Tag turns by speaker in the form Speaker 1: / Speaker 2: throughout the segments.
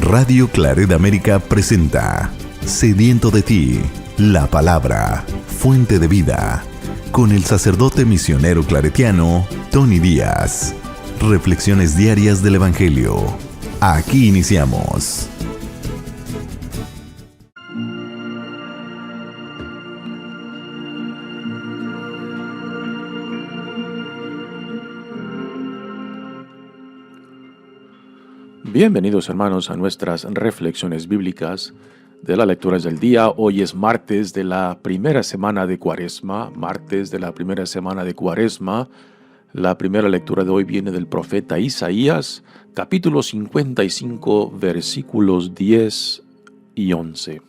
Speaker 1: Radio Claret América presenta Sediento de ti, la palabra, fuente de vida, con el sacerdote misionero claretiano Tony Díaz. Reflexiones diarias del Evangelio. Aquí iniciamos.
Speaker 2: Bienvenidos hermanos a nuestras reflexiones bíblicas de las lecturas del día. Hoy es martes de la primera semana de Cuaresma. La primera lectura de hoy viene del profeta Isaías, capítulo 55, versículos 10 y 11.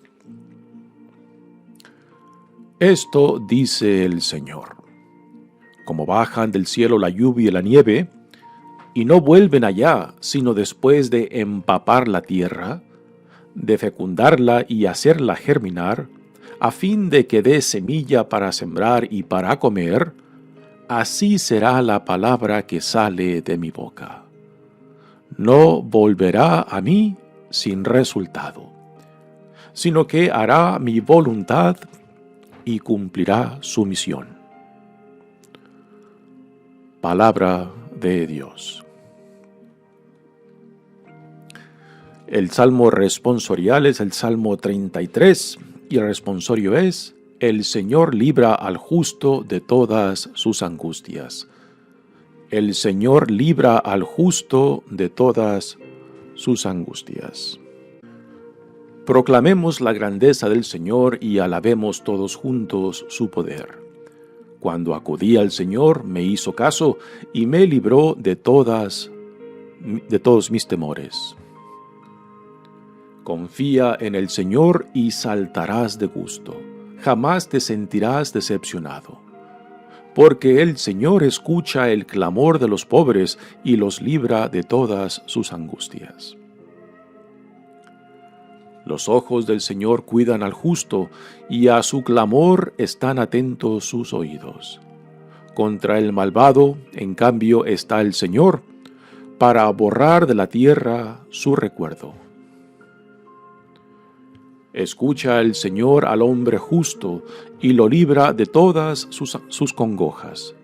Speaker 2: Esto dice el Señor: como bajan del cielo la lluvia y la nieve, y no vuelven allá, sino después de empapar la tierra, de fecundarla y hacerla germinar, a fin de que dé semilla para sembrar y para comer, así será la palabra que sale de mi boca. No volverá a mí sin resultado, sino que hará mi voluntad y cumplirá su misión. Palabra de Dios. El salmo responsorial es el Salmo 33 y el responsorio es: el Señor libra al justo de todas sus angustias. El Señor libra al justo de todas sus angustias. Proclamemos la grandeza del Señor y alabemos todos juntos su poder. Cuando acudí al Señor, me hizo caso y me libró de todos mis temores. Confía en el Señor y saltarás de gusto. Jamás te sentirás decepcionado. Porque el Señor escucha el clamor de los pobres y los libra de todas sus angustias. Los ojos del Señor cuidan al justo, y a su clamor están atentos sus oídos. Contra el malvado, en cambio, está el Señor, para borrar de la tierra su recuerdo. Escucha el Señor al hombre justo, y lo libra de todas sus congojas.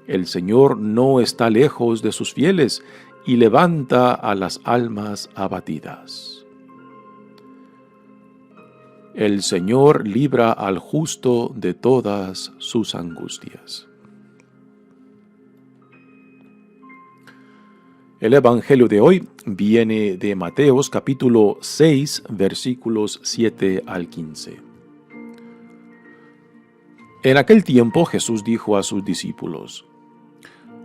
Speaker 2: El Señor no está lejos de sus fieles, y levanta a las almas abatidas. El Señor libra al justo de todas sus angustias. El Evangelio de hoy viene de Mateos capítulo 6, versículos 7 al 15. En aquel tiempo Jesús dijo a sus discípulos: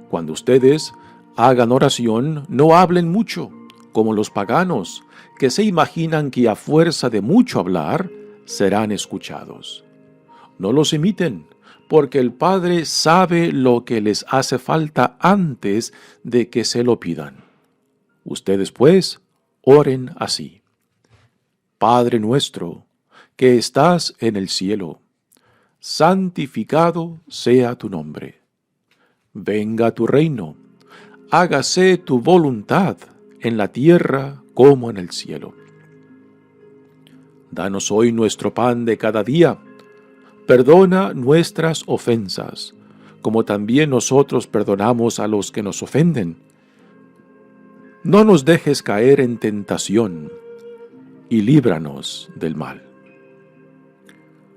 Speaker 2: cuando ustedes hagan oración, no hablen mucho, como los paganos, que se imaginan que a fuerza de mucho hablar serán escuchados. No los imiten, porque el Padre sabe lo que les hace falta antes de que se lo pidan. Ustedes, pues, oren así: Padre nuestro, que estás en el cielo, santificado sea tu nombre. Venga tu reino, hágase tu voluntad en la tierra como en el cielo. Danos hoy nuestro pan de cada día. Perdona nuestras ofensas, como también nosotros perdonamos a los que nos ofenden. No nos dejes caer en tentación, y líbranos del mal.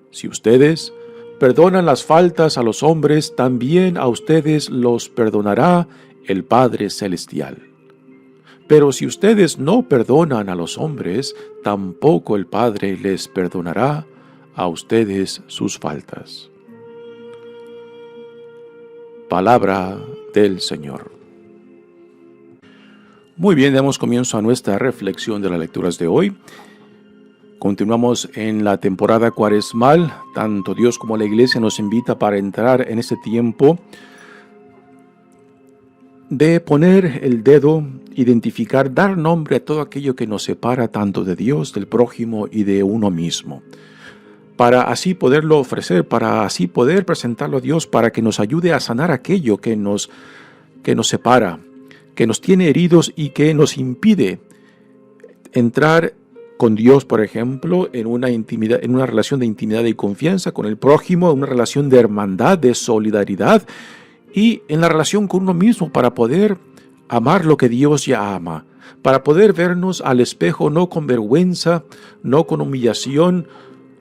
Speaker 2: Si ustedes perdonan las faltas a los hombres, también a ustedes los perdonará el Padre Celestial. Pero si ustedes no perdonan a los hombres, tampoco el Padre les perdonará a ustedes sus faltas. Palabra del Señor. Muy bien, damos comienzo a nuestra reflexión de las lecturas de hoy. Continuamos en la temporada cuaresmal. Tanto Dios como la Iglesia nos invita para entrar en este tiempo de poner el dedo, identificar, dar nombre a todo aquello que nos separa tanto de Dios, del prójimo y de uno mismo, para así poderlo ofrecer, para así poder presentarlo a Dios, para que nos ayude a sanar aquello que nos separa, que nos tiene heridos y que nos impide entrar con Dios, por ejemplo, en una intimidad, en una relación de intimidad y confianza con el prójimo, en una relación de hermandad, de solidaridad, y en la relación con uno mismo para poder amar lo que Dios ya ama, para poder vernos al espejo no con vergüenza, no con humillación,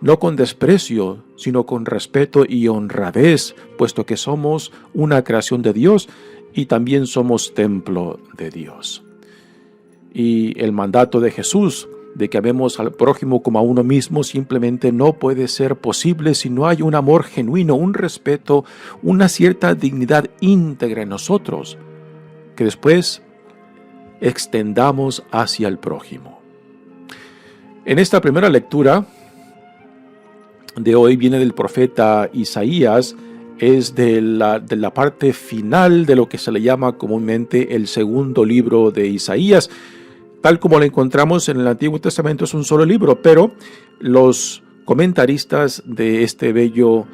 Speaker 2: no con desprecio, sino con respeto y honradez, puesto que somos una creación de Dios y también somos templo de Dios. Y el mandato de Jesús de que amemos al prójimo como a uno mismo simplemente no puede ser posible si no hay un amor genuino, un respeto, una cierta dignidad íntegra en nosotros, que después extendamos hacia el prójimo. En esta primera lectura de hoy viene del profeta Isaías, es de la parte final de lo que se le llama comúnmente el segundo libro de Isaías. Tal como lo encontramos en el Antiguo Testamento, es un solo libro, pero los comentaristas de este bello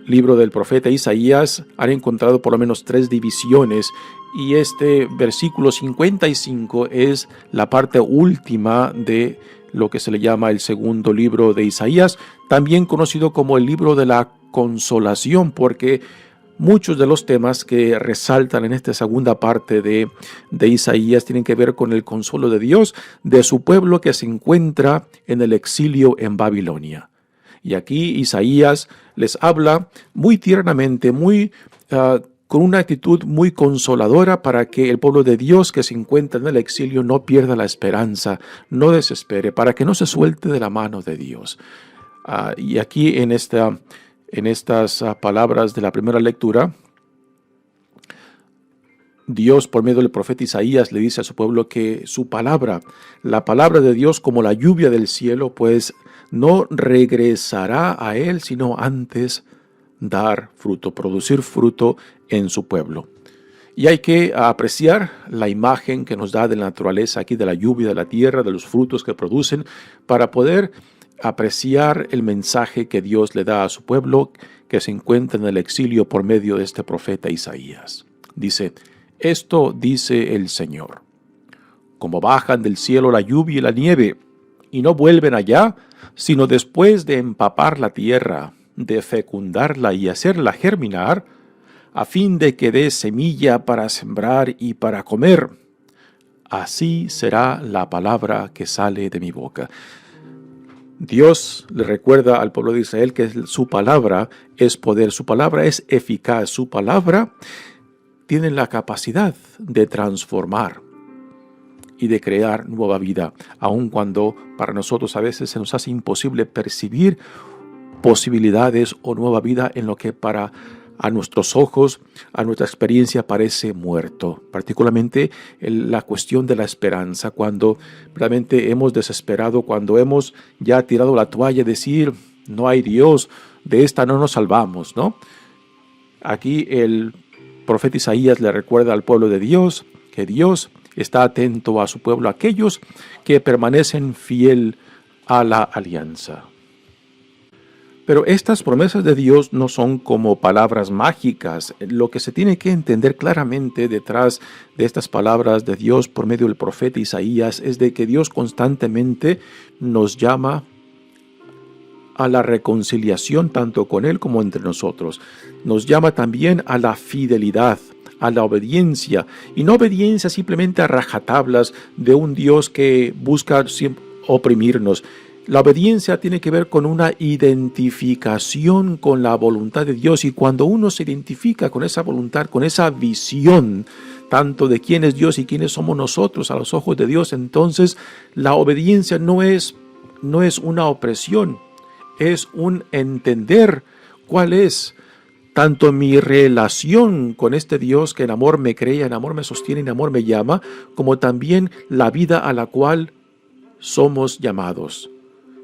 Speaker 2: libro del profeta Isaías han encontrado por lo menos 3 divisiones, y este versículo 55 es la parte última de lo que se le llama el segundo libro de Isaías, también conocido como el libro de la consolación, porque muchos de los temas que resaltan en esta segunda parte de Isaías tienen que ver con el consuelo de Dios, de su pueblo que se encuentra en el exilio en Babilonia. Y aquí Isaías les habla muy tiernamente, con una actitud muy consoladora para que el pueblo de Dios que se encuentra en el exilio no pierda la esperanza, no desespere, para que no se suelte de la mano de Dios. Y aquí en estas palabras de la primera lectura, Dios, por medio del profeta Isaías, le dice a su pueblo que su palabra, la palabra de Dios como la lluvia del cielo, pues no regresará a él, sino antes dar fruto, producir fruto en su pueblo. Y hay que apreciar la imagen que nos da de la naturaleza aquí, de la lluvia, de la tierra, de los frutos que producen, para poder apreciar el mensaje que Dios le da a su pueblo que se encuentra en el exilio por medio de este profeta Isaías. Dice: esto dice el Señor: como bajan del cielo la lluvia y la nieve, y no vuelven allá, sino después de empapar la tierra, de fecundarla y hacerla germinar, a fin de que dé semilla para sembrar y para comer, así será la palabra que sale de mi boca. Dios le recuerda al pueblo de Israel que su palabra es poder, su palabra es eficaz, su palabra tiene la capacidad de transformar y de crear nueva vida, aun cuando para nosotros a veces se nos hace imposible percibir posibilidades o nueva vida en lo que a nuestros ojos, a nuestra experiencia parece muerto, particularmente la cuestión de la esperanza, cuando realmente hemos desesperado, cuando hemos ya tirado la toalla, decir: no hay Dios, de esta no nos salvamos, ¿no? Aquí el profeta Isaías le recuerda al pueblo de Dios que Dios está atento a su pueblo, aquellos que permanecen fiel a la alianza. Pero estas promesas de Dios no son como palabras mágicas. Lo que se tiene que entender claramente detrás de estas palabras de Dios por medio del profeta Isaías es de que Dios constantemente nos llama a la reconciliación tanto con Él como entre nosotros. Nos llama también a la fidelidad, a la obediencia, y no obediencia simplemente a rajatablas de un Dios que busca oprimirnos. La obediencia tiene que ver con una identificación con la voluntad de Dios, y cuando uno se identifica con esa voluntad, con esa visión, tanto de quién es Dios y quiénes somos nosotros a los ojos de Dios, entonces la obediencia no es una opresión, es un entender cuál es tanto mi relación con este Dios que en amor me crea, en amor me sostiene, en amor me llama, como también la vida a la cual somos llamados.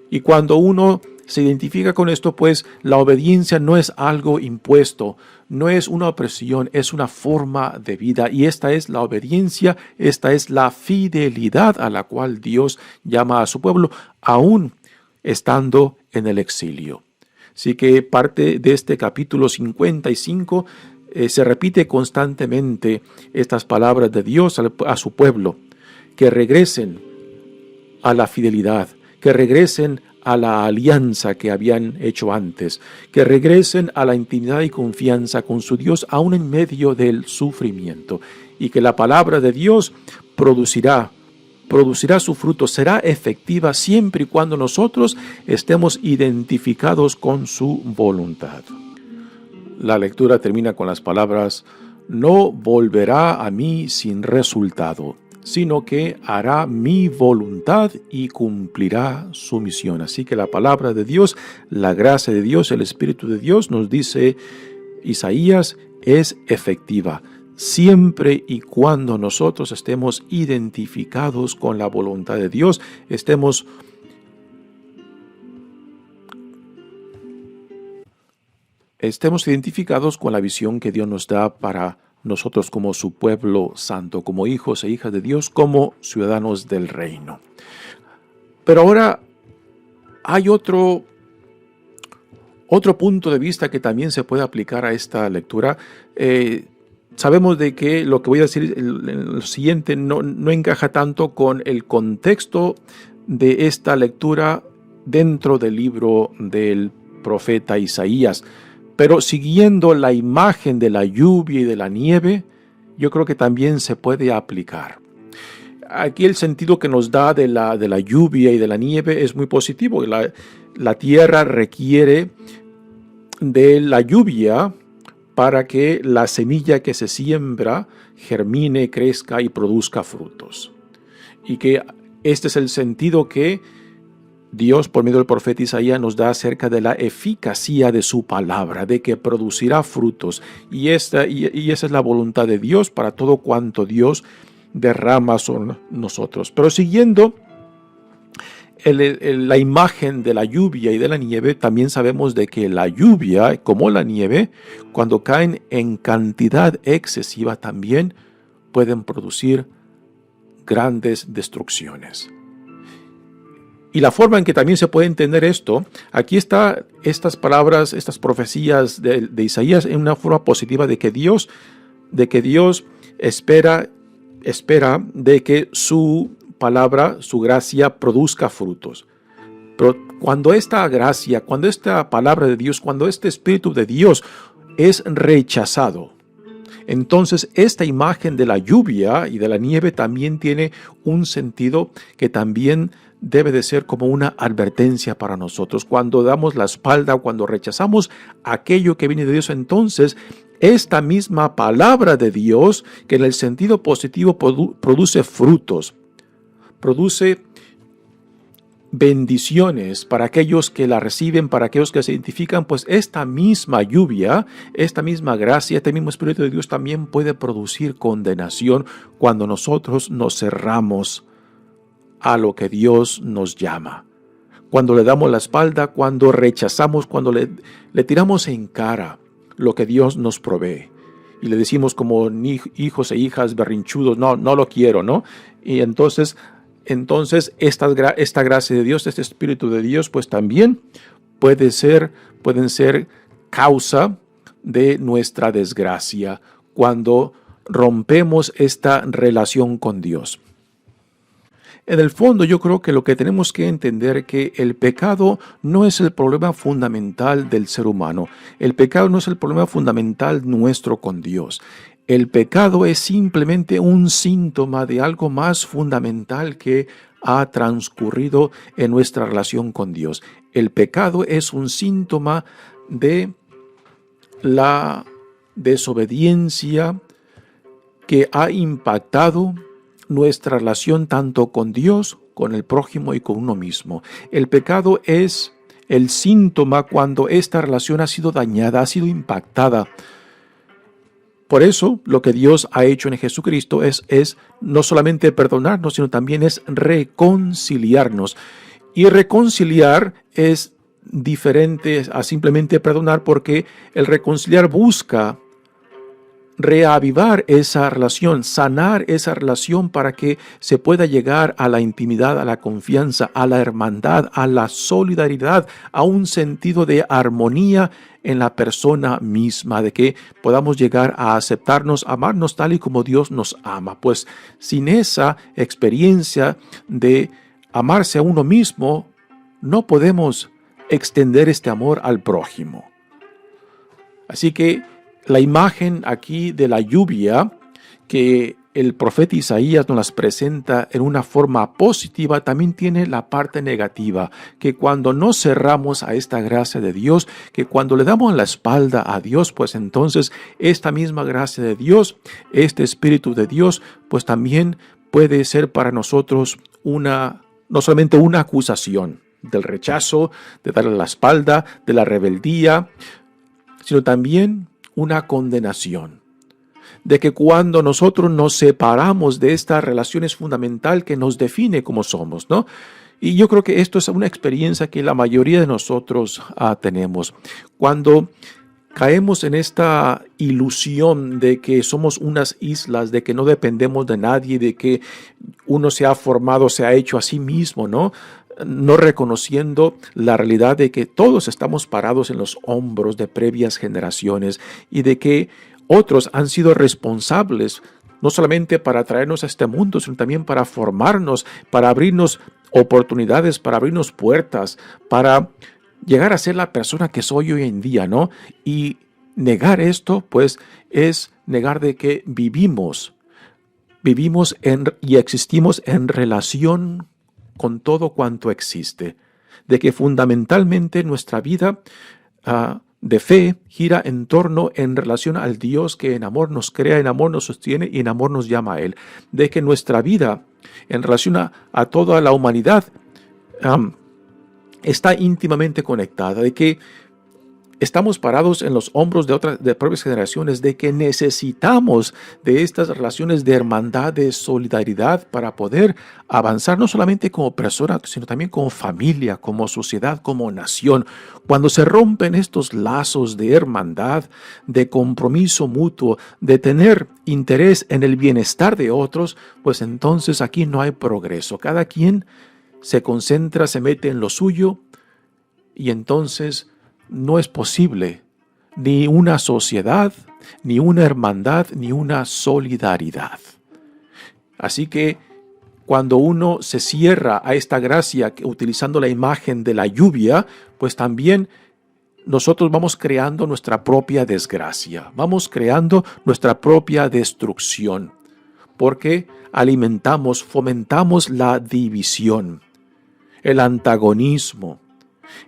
Speaker 2: Y cuando uno se identifica con esto, pues la obediencia no es algo impuesto, no es una opresión, es una forma de vida. Y esta es la obediencia, esta es la fidelidad a la cual Dios llama a su pueblo, aún estando en el exilio. Así que parte de este capítulo 55 se repite constantemente estas palabras de Dios a su pueblo, que regresen a la fidelidad, que regresen a la alianza que habían hecho antes, que regresen a la intimidad y confianza con su Dios aún en medio del sufrimiento, y que la palabra de Dios producirá su fruto, será efectiva siempre y cuando nosotros estemos identificados con su voluntad. La lectura termina con las palabras: no volverá a mí sin resultado, sino que hará mi voluntad y cumplirá su misión. Así que la palabra de Dios, la gracia de Dios, el Espíritu de Dios, nos dice Isaías, es efectiva siempre y cuando nosotros estemos identificados con la voluntad de Dios, estemos identificados con la visión que Dios nos da para nosotros como su pueblo santo, como hijos e hijas de Dios, como ciudadanos del reino. Pero ahora hay otro punto de vista que también se puede aplicar a esta lectura. Sabemos de que lo que voy a decir en lo siguiente no encaja tanto con el contexto de esta lectura dentro del libro del profeta Isaías. Pero siguiendo la imagen de la lluvia y de la nieve, yo creo que también se puede aplicar. Aquí el sentido que nos da de la lluvia y de la nieve es muy positivo. La tierra requiere de la lluvia para que la semilla que se siembra germine, crezca y produzca frutos. Y que este es el sentido que Dios, por medio del profeta Isaías, nos da acerca de la eficacia de su palabra, de que producirá frutos. Y esa es la voluntad de Dios para todo cuanto Dios derrama sobre nosotros. Pero siguiendo la imagen de la lluvia y de la nieve, también sabemos de que la lluvia, como la nieve, cuando caen en cantidad excesiva, también pueden producir grandes destrucciones. Y la forma en que también se puede entender esto, aquí está estas palabras, estas profecías de Isaías en una forma positiva de que Dios espera de que su palabra, su gracia produzca frutos. Pero cuando esta gracia, cuando esta palabra de Dios, cuando este Espíritu de Dios es rechazado, entonces esta imagen de la lluvia y de la nieve también tiene un sentido que también debe de ser como una advertencia para nosotros. Cuando damos la espalda, cuando rechazamos aquello que viene de Dios, entonces esta misma palabra de Dios, que en el sentido positivo produce frutos, produce bendiciones para aquellos que la reciben, para aquellos que se identifican, pues esta misma lluvia, esta misma gracia, este mismo Espíritu de Dios también puede producir condenación cuando nosotros nos cerramos a lo que Dios nos llama. Cuando le damos la espalda, cuando rechazamos, cuando le tiramos en cara lo que Dios nos provee. Y le decimos como hijos e hijas berrinchudos, no lo quiero, ¿no? Y entonces esta gracia de Dios, este Espíritu de Dios, pues también pueden ser causa de nuestra desgracia cuando rompemos esta relación con Dios. En el fondo, yo creo que lo que tenemos que entender es que el pecado no es el problema fundamental del ser humano. El pecado no es el problema fundamental nuestro con Dios. El pecado es simplemente un síntoma de algo más fundamental que ha transcurrido en nuestra relación con Dios. El pecado es un síntoma de la desobediencia que ha impactado nuestra relación tanto con Dios, con el prójimo y con uno mismo. El pecado es el síntoma cuando esta relación ha sido dañada, ha sido impactada. Por eso, lo que Dios ha hecho en Jesucristo es no solamente perdonarnos, sino también es reconciliarnos. Y reconciliar es diferente a simplemente perdonar, porque el reconciliar busca reavivar esa relación, sanar esa relación para que se pueda llegar a la intimidad, a la confianza, a la hermandad, a la solidaridad, a un sentido de armonía en la persona misma, de que podamos llegar a aceptarnos, amarnos tal y como Dios nos ama. Pues sin esa experiencia de amarse a uno mismo, no podemos extender este amor al prójimo. Así que la imagen aquí de la lluvia que el profeta Isaías nos las presenta en una forma positiva, también tiene la parte negativa, que cuando nos cerramos a esta gracia de Dios, que cuando le damos la espalda a Dios, pues entonces esta misma gracia de Dios, este Espíritu de Dios, pues también puede ser para nosotros no solamente una acusación del rechazo, de darle la espalda, de la rebeldía, sino también una condenación. De que cuando nosotros nos separamos de esta relación es fundamental que nos define como somos, ¿no? Y yo creo que esto es una experiencia que la mayoría de nosotros tenemos. Cuando caemos en esta ilusión de que somos unas islas, de que no dependemos de nadie, de que uno se ha formado, se ha hecho a sí mismo, ¿no? No reconociendo la realidad de que todos estamos parados en los hombros de previas generaciones y de que otros han sido responsables no solamente para traernos a este mundo, sino también para formarnos, para abrirnos oportunidades, para abrirnos puertas, para llegar a ser la persona que soy hoy en día, ¿no? Y negar esto, pues, es negar de que vivimos y existimos en relación con todo cuanto existe, de que fundamentalmente nuestra vida de fe gira en relación al Dios que en amor nos crea, en amor nos sostiene y en amor nos llama a Él. De que nuestra vida en relación a toda la humanidad está íntimamente conectada, de que estamos parados en los hombros de propias generaciones, de que necesitamos de estas relaciones de hermandad, de solidaridad para poder avanzar no solamente como persona, sino también como familia, como sociedad, como nación. Cuando se rompen estos lazos de hermandad, de compromiso mutuo, de tener interés en el bienestar de otros, pues entonces aquí no hay progreso. Cada quien se concentra, se mete en lo suyo y entonces no es posible ni una sociedad, ni una hermandad, ni una solidaridad. Así que cuando uno se cierra a esta gracia utilizando la imagen de la lluvia, pues también nosotros vamos creando nuestra propia desgracia, vamos creando nuestra propia destrucción, porque fomentamos la división, el antagonismo,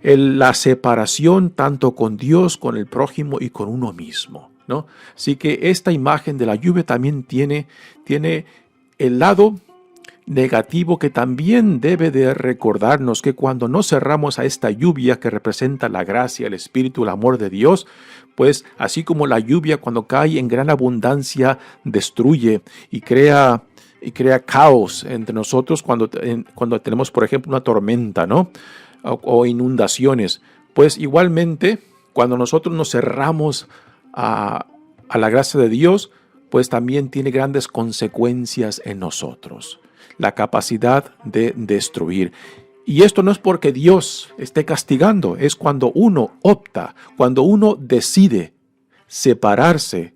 Speaker 2: la separación tanto con Dios, con el prójimo y con uno mismo, ¿no? Así que esta imagen de la lluvia también tiene el lado negativo que también debe de recordarnos que cuando nos cerramos a esta lluvia que representa la gracia, el Espíritu, el amor de Dios, pues así como la lluvia cuando cae en gran abundancia destruye y crea caos entre nosotros cuando tenemos, por ejemplo, una tormenta, ¿no? O inundaciones, pues igualmente cuando nosotros nos cerramos a la gracia de Dios, pues también tiene grandes consecuencias en nosotros, la capacidad de destruir. Y esto no es porque Dios esté castigando, es cuando uno opta, cuando uno decide separarse,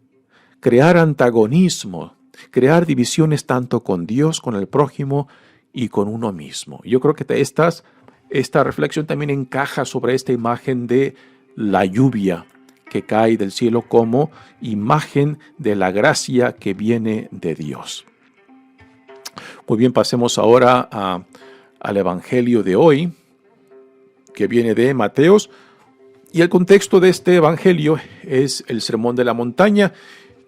Speaker 2: crear antagonismo, crear divisiones tanto con Dios, con el prójimo y con uno mismo. Yo creo que esta reflexión también encaja sobre esta imagen de la lluvia que cae del cielo como imagen de la gracia que viene de Dios. Muy bien, pasemos ahora al Evangelio de hoy, que viene de Mateos. Y el contexto de este Evangelio es el Sermón de la Montaña.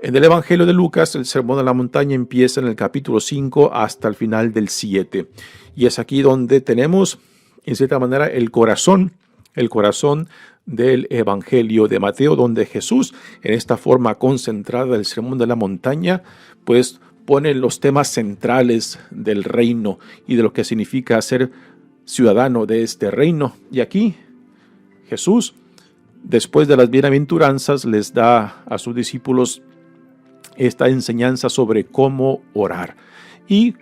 Speaker 2: En el Evangelio de Lucas, el Sermón de la Montaña empieza en el capítulo 5 hasta el final del 7. Y es aquí donde tenemos, en cierta manera, el corazón del Evangelio de Mateo, donde Jesús, en esta forma concentrada del Sermón de la Montaña, pues pone los temas centrales del reino y de lo que significa ser ciudadano de este reino. Y aquí Jesús, después de las bienaventuranzas, les da a sus discípulos esta enseñanza sobre cómo orar. Y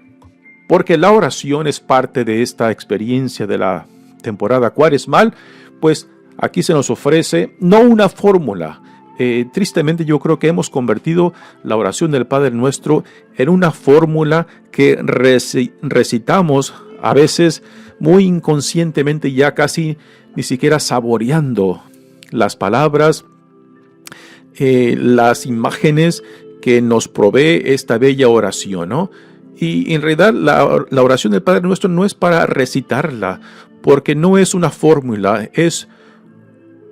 Speaker 2: porque la oración es parte de esta experiencia de la temporada cuaresmal, pues aquí se nos ofrece no una fórmula. Tristemente yo creo que hemos convertido la oración del Padre Nuestro en una fórmula que recitamos a veces muy inconscientemente, ya casi ni siquiera saboreando las palabras, las imágenes que nos provee esta bella oración, ¿no? Y en realidad la oración del Padre Nuestro no es para recitarla, porque no es una fórmula, es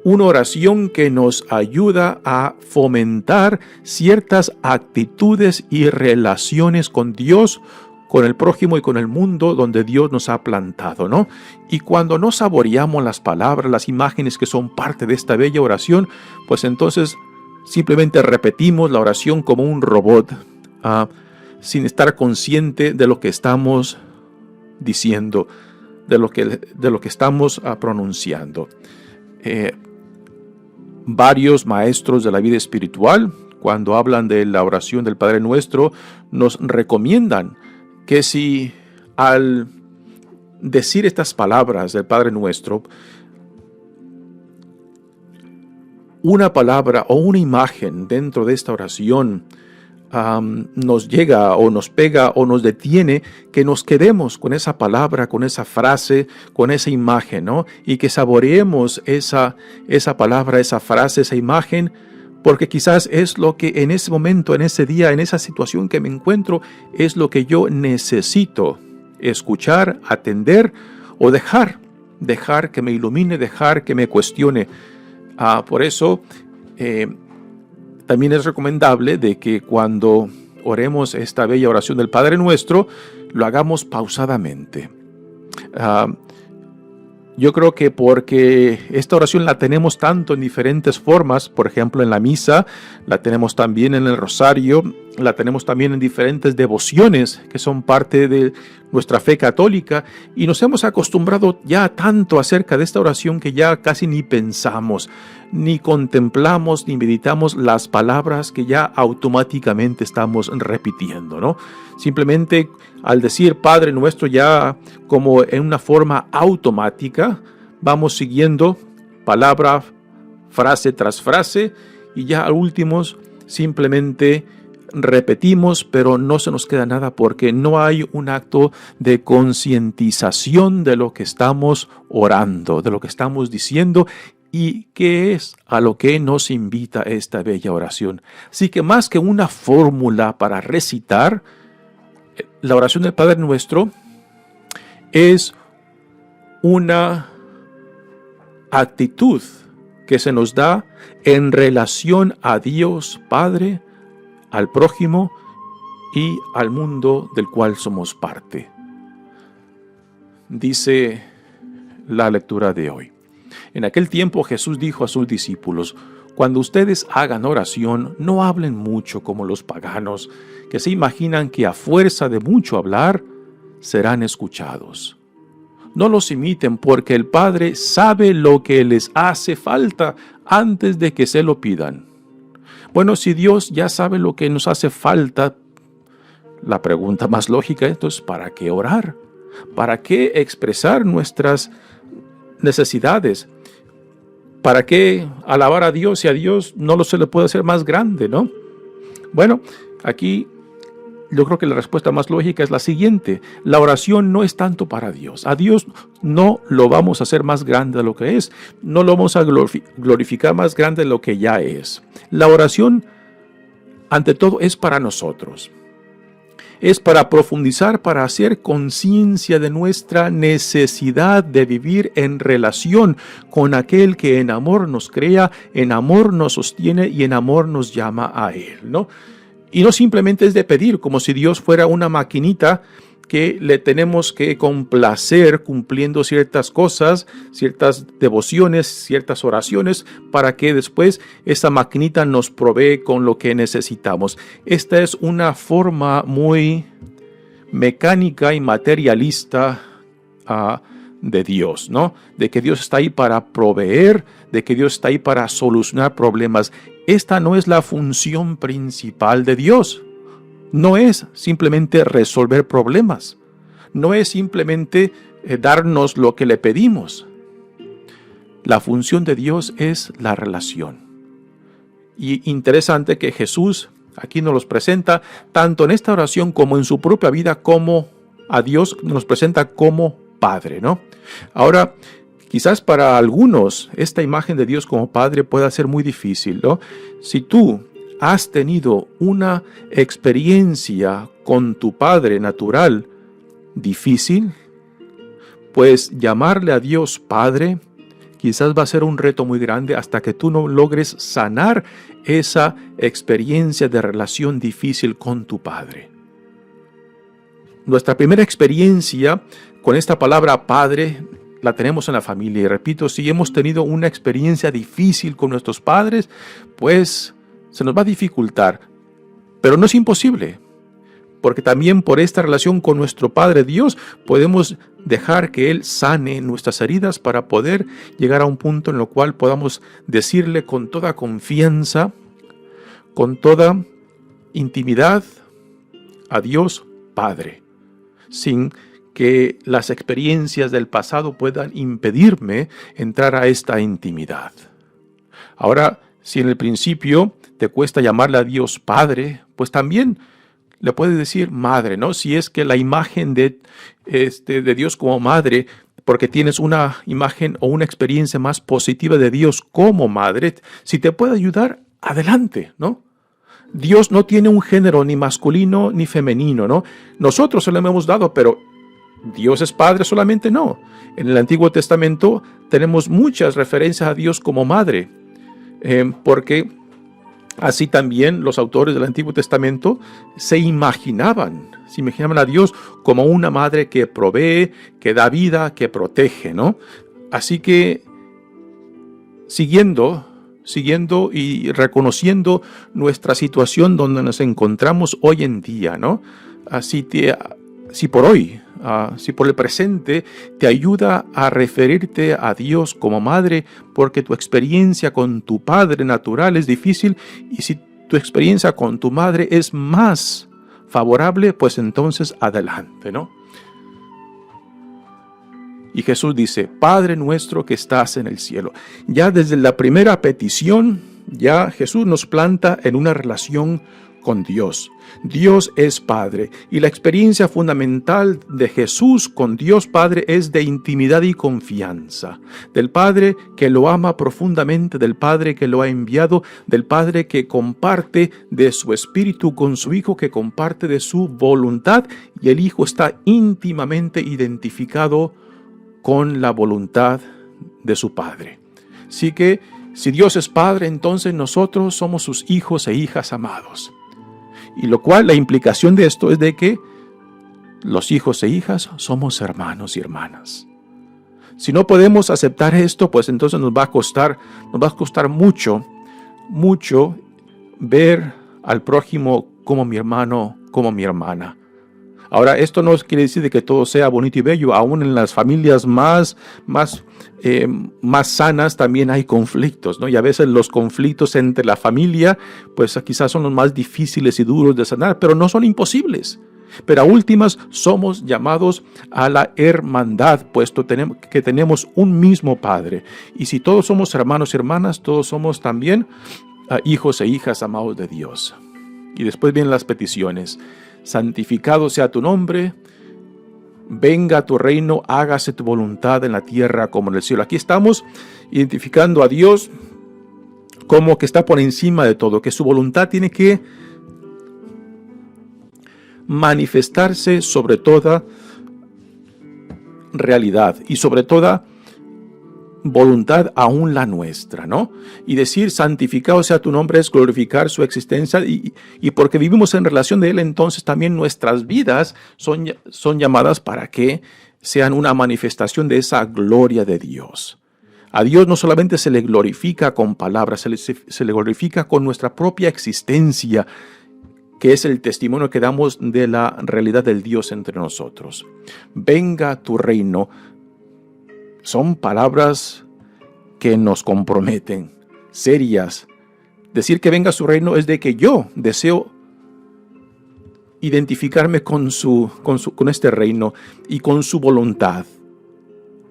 Speaker 2: una oración que nos ayuda a fomentar ciertas actitudes y relaciones con Dios, con el prójimo y con el mundo donde Dios nos ha plantado, ¿no? Y cuando no saboreamos las palabras, las imágenes que son parte de esta bella oración, pues entonces simplemente repetimos la oración como un robot, sin estar consciente de lo que estamos diciendo, de lo que estamos pronunciando. Varios maestros de la vida espiritual, cuando hablan de la oración del Padre Nuestro, nos recomiendan que si al decir estas palabras del Padre Nuestro, una palabra o una imagen dentro de esta oración nos llega o nos pega o nos detiene, que nos quedemos con esa palabra, con esa frase, con esa imagen, ¿no? Y que saboreemos esa palabra, esa frase, esa imagen, porque quizás es lo que en ese momento, en ese día, en esa situación que me encuentro, es lo que yo necesito escuchar, atender o dejar que me ilumine, dejar que me cuestione. Por eso también es recomendable de que cuando oremos esta bella oración del Padre Nuestro, lo hagamos pausadamente. Yo creo que porque esta oración la tenemos tanto en diferentes formas, por ejemplo en la misa, la tenemos también en el rosario, la tenemos también en diferentes devociones que son parte de nuestra fe católica, y nos hemos acostumbrado ya tanto acerca de esta oración que ya casi ni pensamos, ni contemplamos, ni meditamos las palabras que ya automáticamente estamos repitiendo, ¿no? Simplemente al decir Padre Nuestro, ya como en una forma automática, vamos siguiendo palabra, frase tras frase, y ya al último simplemente repetimos, pero no se nos queda nada porque no hay un acto de concientización de lo que estamos orando, de lo que estamos diciendo y qué es a lo que nos invita esta bella oración. Así que más que una fórmula para recitar, la oración del Padre Nuestro es una actitud que se nos da en relación a Dios Padre, al prójimo y al mundo del cual somos parte. Dice la lectura de hoy: en aquel tiempo Jesús dijo a sus discípulos: cuando ustedes hagan oración, no hablen mucho como los paganos, que se imaginan que a fuerza de mucho hablar serán escuchados. No los imiten, porque el Padre sabe lo que les hace falta antes de que se lo pidan. Bueno, si Dios ya sabe lo que nos hace falta, la pregunta más lógica es: ¿para qué orar? ¿Para qué expresar nuestras necesidades? ¿Para qué alabar a Dios si a Dios no se le puede hacer más grande, no? Bueno, aquí yo creo que la respuesta más lógica es la siguiente: la oración no es tanto para Dios. A Dios no lo vamos a hacer más grande de lo que es. No lo vamos a glorificar más grande de lo que ya es. La oración, ante todo, es para nosotros. Es para profundizar, para hacer conciencia de nuestra necesidad de vivir en relación con aquel que en amor nos crea, en amor nos sostiene y en amor nos llama a Él, ¿no? Y no simplemente es de pedir, como si Dios fuera una maquinita que le tenemos que complacer cumpliendo ciertas cosas, ciertas devociones, ciertas oraciones, para que después esa maquinita nos provee con lo que necesitamos. Esta es una forma muy mecánica y materialista de Dios, ¿no? De que Dios está ahí para proveer, de que Dios está ahí para solucionar problemas. Esta no es la función principal de Dios. No es simplemente resolver problemas. No es simplemente darnos lo que le pedimos. La función de Dios es la relación. Y interesante que Jesús aquí nos los presenta tanto en esta oración como en su propia vida como a Dios nos presenta como Padre, ¿no? Ahora, quizás para algunos esta imagen de Dios como Padre pueda ser muy difícil, ¿no? Si tú has tenido una experiencia con tu Padre natural difícil, pues llamarle a Dios Padre quizás va a ser un reto muy grande hasta que tú no logres sanar esa experiencia de relación difícil con tu Padre. Nuestra primera experiencia con esta palabra Padre la tenemos en la familia. Y repito, si hemos tenido una experiencia difícil con nuestros padres, pues se nos va a dificultar. Pero no es imposible, porque también por esta relación con nuestro Padre Dios podemos dejar que Él sane nuestras heridas para poder llegar a un punto en el cual podamos decirle con toda confianza, con toda intimidad a Dios Padre, sin que las experiencias del pasado puedan impedirme entrar a esta intimidad. Ahora, si en el principio te cuesta llamarle a Dios Padre, pues también le puedes decir Madre, ¿no? Si es que la imagen de Dios como Madre, porque tienes una imagen o una experiencia más positiva de Dios como Madre, si te puede ayudar, adelante, ¿no? Dios no tiene un género ni masculino ni femenino, ¿no? Nosotros se lo hemos dado, pero Dios es Padre solamente no. En el Antiguo Testamento tenemos muchas referencias a Dios como Madre, porque así también los autores del Antiguo Testamento se imaginaban a Dios como una madre que provee, que da vida, que protege, ¿no? Así que siguiendo y reconociendo nuestra situación donde nos encontramos hoy en día, ¿no? Si por el presente te ayuda a referirte a Dios como madre, porque tu experiencia con tu padre natural es difícil, y si tu experiencia con tu madre es más favorable, pues entonces adelante, ¿no? Y Jesús dice, Padre nuestro que estás en el cielo. Ya desde la primera petición, ya Jesús nos planta en una relación con Dios. Dios es Padre, y la experiencia fundamental de Jesús con Dios Padre es de intimidad y confianza, del Padre que lo ama profundamente, del Padre que lo ha enviado, del Padre que comparte de su Espíritu con su Hijo, que comparte de su voluntad, y el Hijo está íntimamente identificado con la voluntad de su Padre. Así que si Dios es Padre, entonces nosotros somos sus hijos e hijas amados. Y lo cual, la implicación de esto es de que los hijos e hijas somos hermanos y hermanas. Si no podemos aceptar esto, pues entonces nos va a costar mucho ver al prójimo como mi hermano, como mi hermana. Ahora, esto no quiere decir de que todo sea bonito y bello. Aún en las familias más sanas también hay conflictos, ¿no? Y a veces los conflictos entre la familia, pues quizás son los más difíciles y duros de sanar, pero no son imposibles. Pero a últimas somos llamados a la hermandad, puesto que tenemos un mismo Padre. Y si todos somos hermanos y hermanas, todos somos también hijos e hijas amados de Dios. Y después vienen las peticiones. Santificado sea tu nombre, venga tu reino, hágase tu voluntad en la tierra como en el cielo. Aquí estamos identificando a Dios como que está por encima de todo, que su voluntad tiene que manifestarse sobre toda realidad y sobre toda voluntad, aún la nuestra, ¿no? Y decir santificado sea tu nombre es glorificar su existencia, y porque vivimos en relación de Él, entonces también nuestras vidas son llamadas para que sean una manifestación de esa gloria de Dios. A Dios no solamente se le glorifica con palabras, se le glorifica con nuestra propia existencia, que es el testimonio que damos de la realidad del Dios entre nosotros. Venga tu reino. Son palabras que nos comprometen, serias. Decir que venga su reino es de que yo deseo identificarme con este reino y con su voluntad.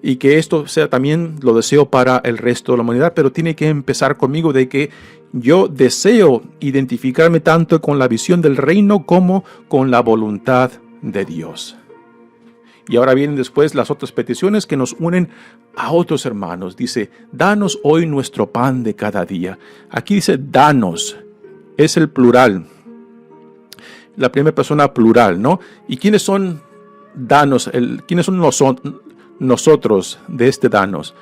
Speaker 2: Y que esto sea también lo deseo para el resto de la humanidad, pero tiene que empezar conmigo, de que yo deseo identificarme tanto con la visión del reino como con la voluntad de Dios. Y ahora vienen después las otras peticiones que nos unen a otros hermanos. Dice, danos hoy nuestro pan de cada día. Aquí dice danos, es el plural. La primera persona plural, ¿no? ¿Y quiénes son danos? ¿Quiénes son nosotros de este danos?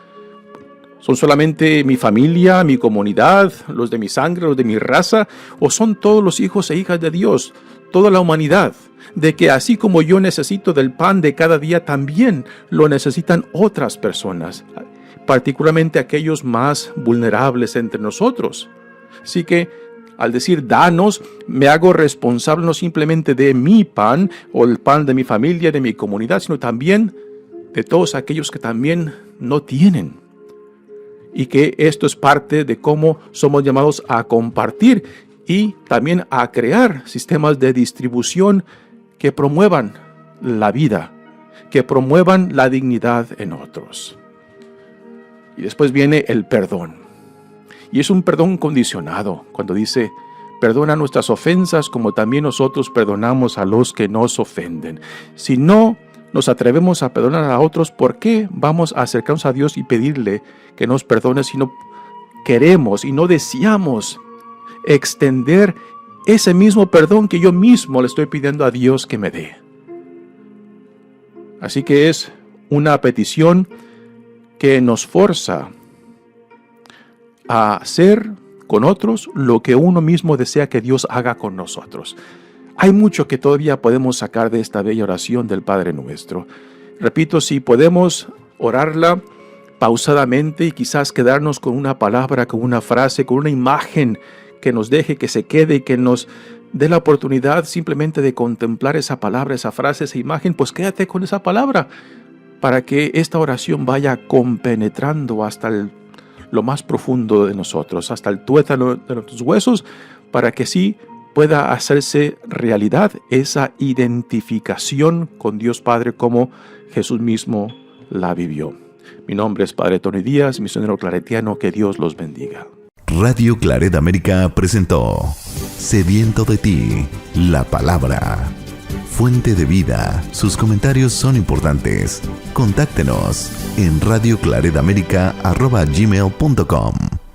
Speaker 2: ¿Son solamente mi familia, mi comunidad, los de mi sangre, los de mi raza? ¿O son todos los hijos e hijas de Dios, toda la humanidad? De que así como yo necesito del pan de cada día, también lo necesitan otras personas, particularmente aquellos más vulnerables entre nosotros. Así que al decir danos, me hago responsable no simplemente de mi pan o el pan de mi familia, de mi comunidad, sino también de todos aquellos que también no tienen. Y que esto es parte de cómo somos llamados a compartir y también a crear sistemas de distribución que promuevan la vida, que promuevan la dignidad en otros. Y después viene el perdón. Y es un perdón condicionado, cuando dice, perdona nuestras ofensas como también nosotros perdonamos a los que nos ofenden. Si no nos atrevemos a perdonar a otros, ¿por qué vamos a acercarnos a Dios y pedirle que nos perdone si no queremos y no deseamos extender ese mismo perdón que yo mismo le estoy pidiendo a Dios que me dé? Así que es una petición que nos forza a hacer con otros lo que uno mismo desea que Dios haga con nosotros. Hay mucho que todavía podemos sacar de esta bella oración del Padre Nuestro. Repito, si podemos orarla pausadamente y quizás quedarnos con una palabra, con una frase, con una imagen que nos deje, que se quede y que nos dé la oportunidad simplemente de contemplar esa palabra, esa frase, esa imagen, pues quédate con esa palabra para que esta oración vaya compenetrando hasta lo más profundo de nosotros, hasta el tuétano de nuestros huesos, para que sí pueda hacerse realidad esa identificación con Dios Padre como Jesús mismo la vivió. Mi nombre es Padre Tony Díaz, misionero claretiano. Que Dios los bendiga.
Speaker 1: Radio Claret América presentó Sediento de ti, la palabra. Fuente de vida. Sus comentarios son importantes. Contáctenos en radioclaretamerica@gmail.com.